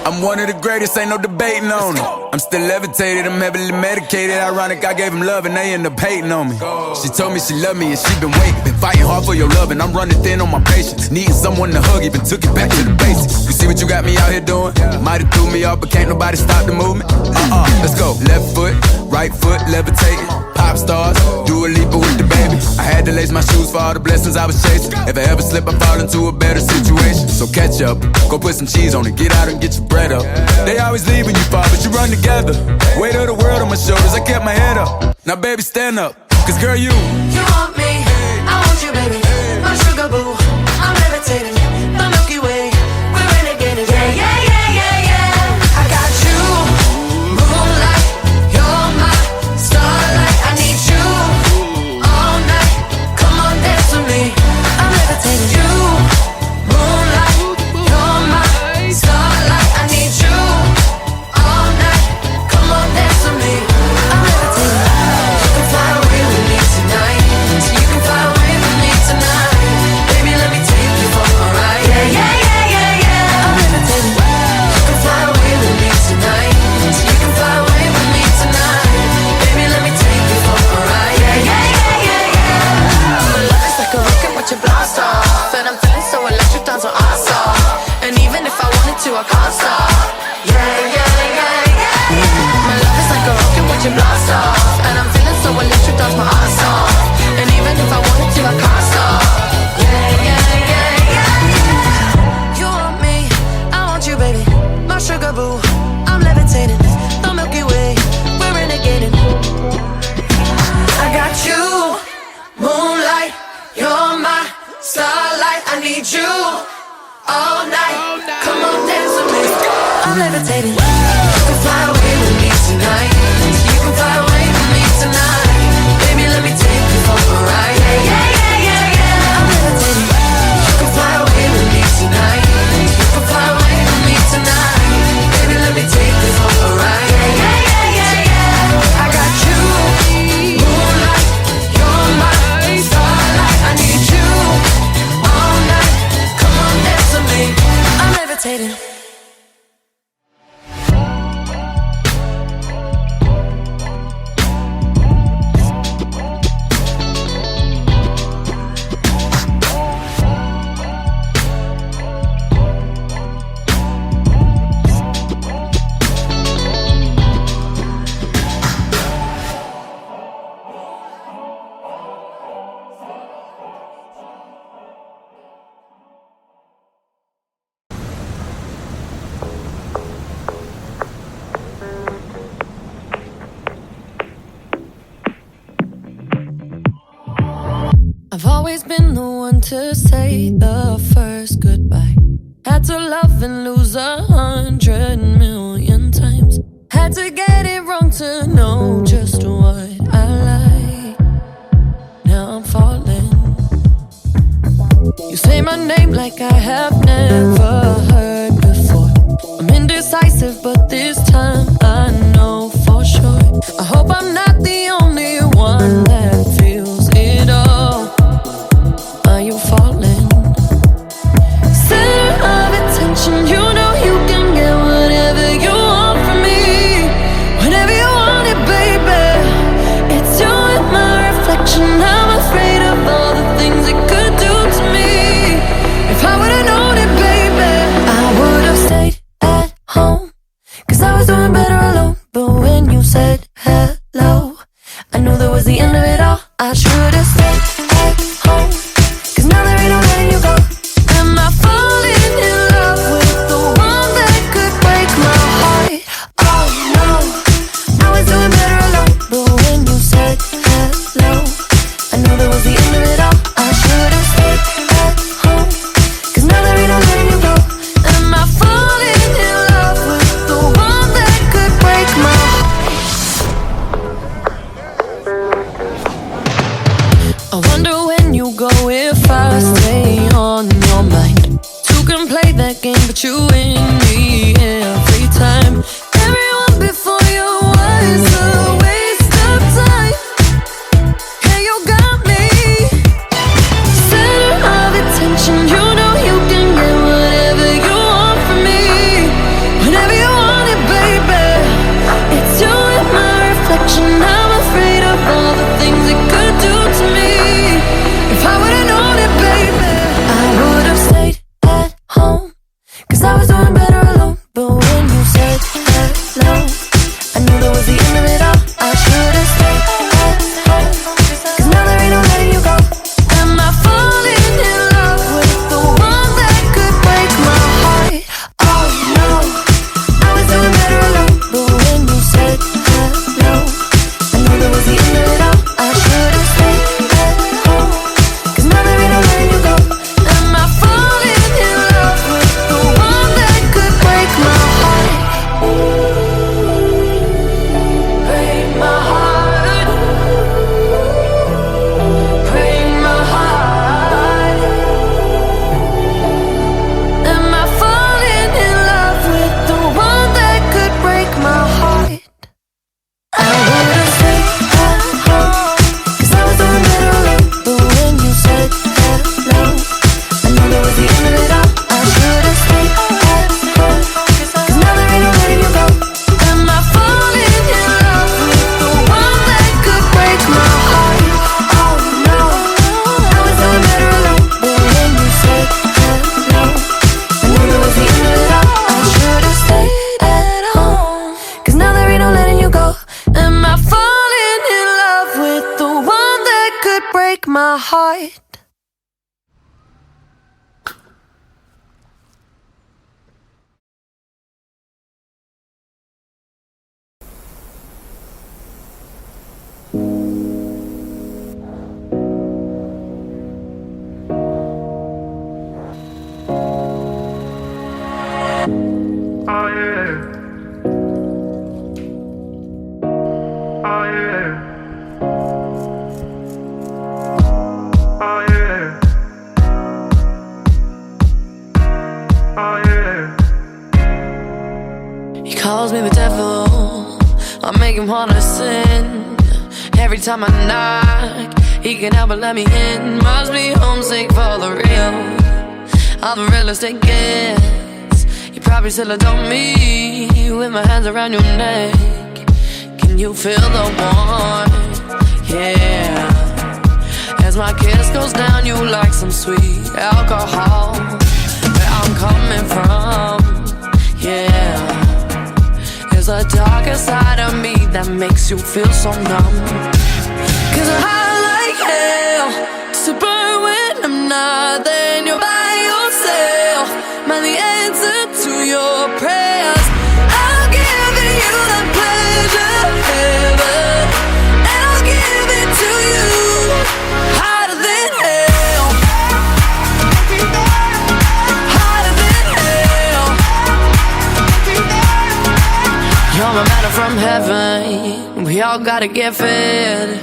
I'm one of the greatest, ain't no debating on it. I'm still levitated, I'm heavily medicated. Ironic, I gave him love and they end up hating on me. She told me she loved me and she been waiting. Been fighting hard for your love and I'm running thin on my patience. Needing someone to hug, even took it back to the basics. You see what you got me out here doing? Might've threw me off, but can't nobody stop the movement. Let's go. Left foot, right foot, levitating. Pop stars, do a Lipa with the baby. I had to lace my shoes for all the blessings I was chasing. If I ever slip, I fall into a better situation. So catch up, go put some cheese on it. Get out and get your bread up. They always leave when you fall, but you run together. Weight of the world on my shoulders, I kept my head up. Now baby, stand up, cause girl, you want me, I want you, baby. My sugar boo, I'm levitating. The Milky Way, we're renegading. Yeah, yeah, yeah, yeah, yeah. I got you, moonlight. You're my starlight. I need you all night. Come on, dance with me. I'm levitating. You, moonlight. You're my starlight. I need you all night. Come on, dance with me. I'm levitating. You can fly away with me tonight. So you can fly away with me tonight. Baby, let me take you for a ride. Yeah, yeah, yeah, yeah, yeah. I'm levitating. You can fly away with me tonight. So you can fly away with me tonight. Baby, let me take you for a ride. Yeah, yeah, yeah, yeah, yeah. My love is like a rocket, watch it blast off. And I'm feeling so electric, dance on awesome. And even if I wanted to, I can't stop. Yeah, yeah, yeah, yeah. My love is like a rocket, watch it blast off. And I'm feeling so electric, dance my ass off. And even if I wanted to, I can't stop. Yeah, yeah, yeah, yeah. You want me, I want you, baby. My sugar boo, I'm levitating. The Milky Way, we're renegading. I got you, moonlight. You're my starlight. I need you all night. Come on, dance with me. I'm levitating. You can fly away with me tonight. You can fly away with me tonight. Baby, let me take you for a ride. Yeah, yeah, yeah, yeah, yeah. I'm levitating. You can fly away with me tonight. You can fly away with me tonight. Baby, let me take you for a ride. Yeah, yeah, yeah, yeah, yeah. I got you, moonlight. You're my starlight. I need you all night. Come on, dance with me. I'm levitating. I've always been the one to say the first goodbye. Had to love and lose 100 million times. Had to get it wrong to know just what I like. Now I'm falling. You say my name like I have never heard before. I'm indecisive, but this time I know for sure. I hope I'm not the only one that feels it all. Are you falling? Center of attention, you know you can get whatever you want from me. Whenever you want it, baby. It's you and my reflection. I'm afraid of all the things it could do to me. If I would've known it, baby, I would've stayed at home. Cause I was doing better alone. But when you said hello, I knew that was the end of it all. I should've stayed at home. Cause now there ain't no letting you go. Am I falling in love with the one that could break my heart? Oh no, I was doing better alone. But when you said hello, I knew that was the end of it all. I should've stayed at home. Cause now there ain't no letting you go. Am I falling in love with the one that could break my heart? He calls me the devil, I make him wanna sin. Every time I knock, he can't help but let me in. Must be homesick for the real, I'm the realest it gets. You probably still adore me with my hands around your neck. Can you feel the warmth? Yeah. As my kiss goes down, you like some sweet alcohol. Where I'm coming from, yeah. There's a darker side of me that makes you feel so numb. Cause I like hell to burn when I'm not there and you're by yourself. Man, the answer to your prayers, I'll give you that pleasure, heaven, and I'll give it to you hotter than hell, hotter than hell. You're my matter from heaven, we all gotta get fed.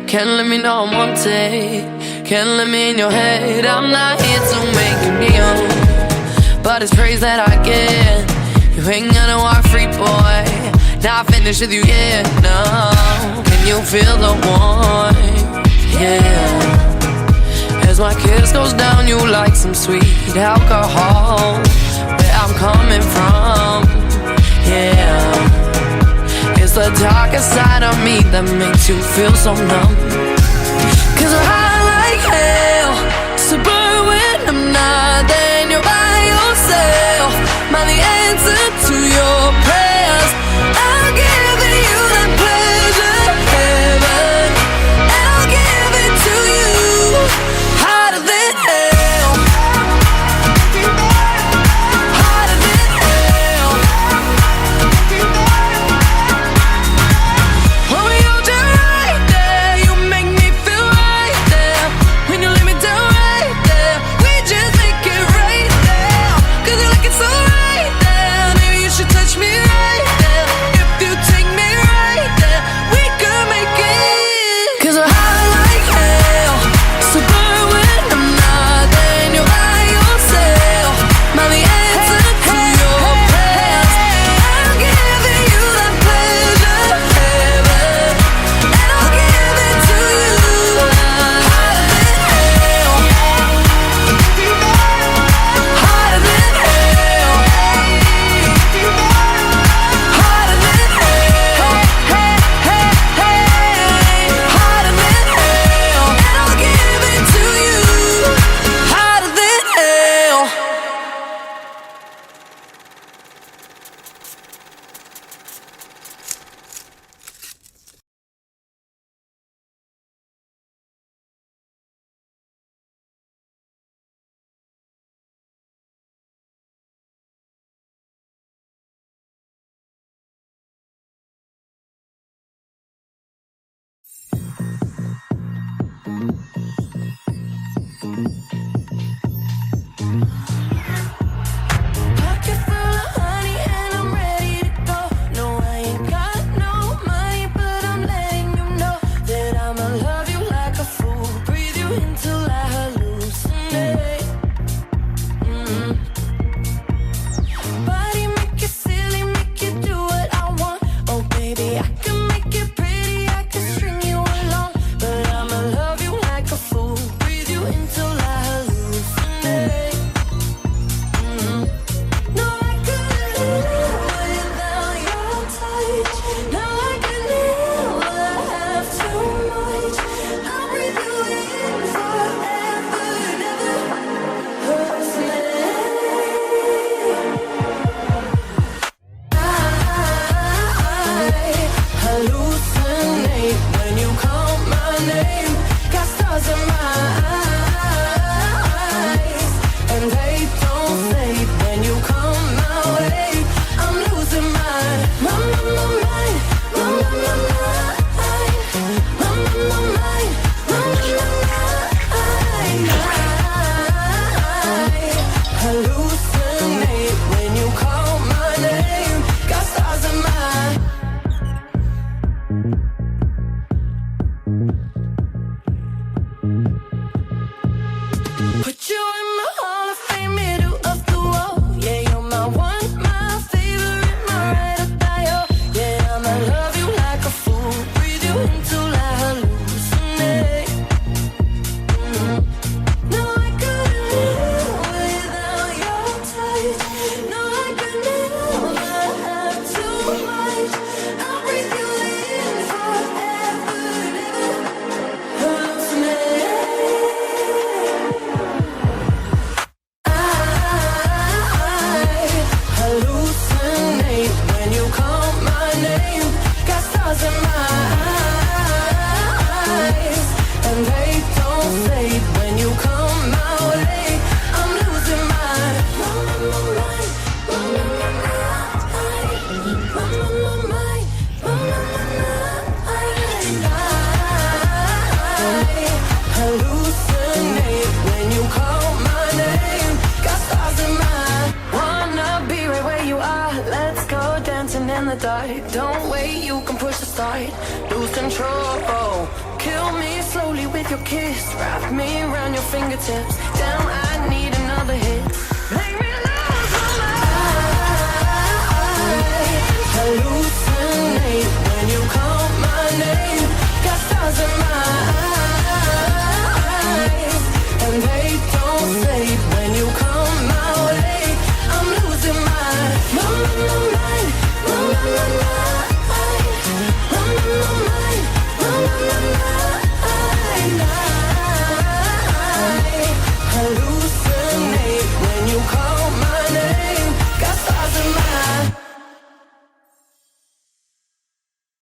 Can't let me know I'm wanted, can't let me in your head. I'm not here to make you kneel, but it's praise that I get. You ain't gonna walk free, boy, not finished with you yet, no. Can you feel the warmth? Yeah. As my kiss goes down, you like some sweet alcohol. Where I'm coming from, yeah. It's the darker side of me that makes you feel so numb. Cause I like hell to burn when I'm not there and you're by yourself. Man, the answer to your prayers, I'll give you that pleasure, heaven, and I'll give it to you hotter than hell, hotter than hell. When we hold you right there, you make stars in my eyes, and they don't fade when you come my way. I'm losing my mind. Hallucinate when you call my name. Got stars in my wanna be right where you are. Let's go dancing in the dark. Don't wait, you can push the start. Lose control. Kill me slowly with your kiss. Wrap me around your fingertips. Damn, I need another hit. Make me lose my mind. Hallucinate when you call my name. Got stars in my eyes, and they don't fade when you come my way. I'm losing my mind.